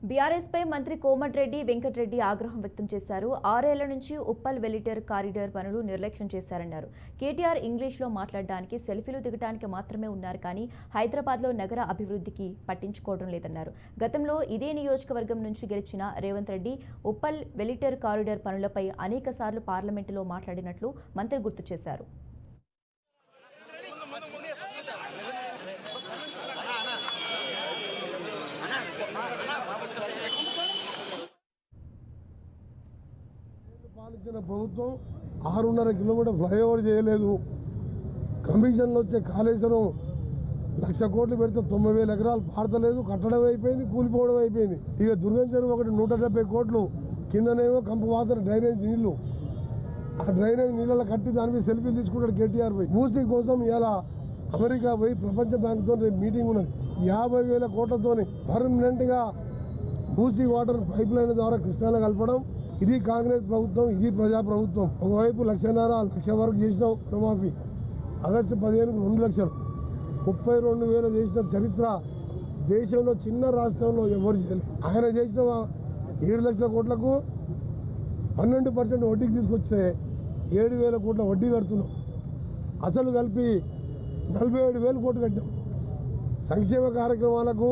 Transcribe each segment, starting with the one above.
BRS పై మంత్రి కోమటిరెడ్డి వెంకటరెడ్డి ఆగ్రహం వ్యక్తం చేశారు. 6 ఏళ్ల నుంచి ఉప్పల్ వెలిటర్ కారిడార్ పనులు నిర్లక్ష్యం చేశారన్నారు. కేటీఆర్ ఇంగ్లీష్లో మాట్లాడడానికి, సెల్ఫీలు దిగడానికి మాత్రమే ఉన్నారు కానీ హైదరాబాద్లో నగర అభివృద్ధికి పట్టించుకోవడం లేదన్నారు. గతంలో ఇదే నియోజకవర్గం నుంచి గెలిచిన రేవంత్ రెడ్డి ఉప్పల్ వెలిటర్ కారిడార్ పనులపై అనేకసార్లు పార్లమెంటులో మాట్లాడినట్లు మంత్రి గుర్తు చేశారు. పాలించిన ప్రభుత్వం 6.5 కిలోమీటర్ ఫ్లైఓవర్ చేయలేదు. కమిషన్లు వచ్చే కాళేశ్వరం 1,00,000 కోట్లు పెడితే 90,000 ఎకరాలు పాడతలేదు, కట్టడం అయిపోయింది, కూలిపోవడం అయిపోయింది. ఇక దుర్గం చెరువు ఒకటి 170 కోట్లు, కిందనేమో కంపు వాతన డ్రైనేజ్ నీళ్లు. ఆ డ్రైనేజ్ నీళ్ళలో కట్టి దాని మీద సెల్ఫీలు తీసుకుంటాడు కేటీఆర్ పోయి. మూసీ కోసం ఇలా అమెరికా పోయి ప్రపంచ బ్యాంకుతో రేపు మీటింగ్ ఉన్నది. 50,000 కోట్లతో పర్మనెంట్గా మూసీ వాటర్ పైప్ లైన్ ద్వారా కృష్ణాలో కలపడం. ఇది కాంగ్రెస్ ప్రభుత్వం, ఇది ప్రజా ప్రభుత్వం. ఒకవైపు 1,00,000 వరకు చేసినాం రుణమాఫీ. ఆగస్టు 15కు 2 లక్షలు, 32,000 చేసిన చరిత్ర దేశంలో చిన్న రాష్ట్రంలో ఎవరు చేయలేదు. ఆయన చేసిన 7 లక్షల కోట్లకు 12% వడ్డీకి తీసుకొస్తే 7,000 కోట్ల వడ్డీ కడుతున్నాం. అసలు కలిపి 47,000 కోట్లు కట్టాం. సంక్షేమ కార్యక్రమాలకు,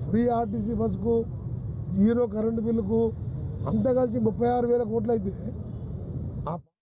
ఫ్రీ ఆర్టీసీ బస్సుకు, 0 కరెంటు బిల్లుకు అంతా కలిసి 36,000 కోట్లు అయితే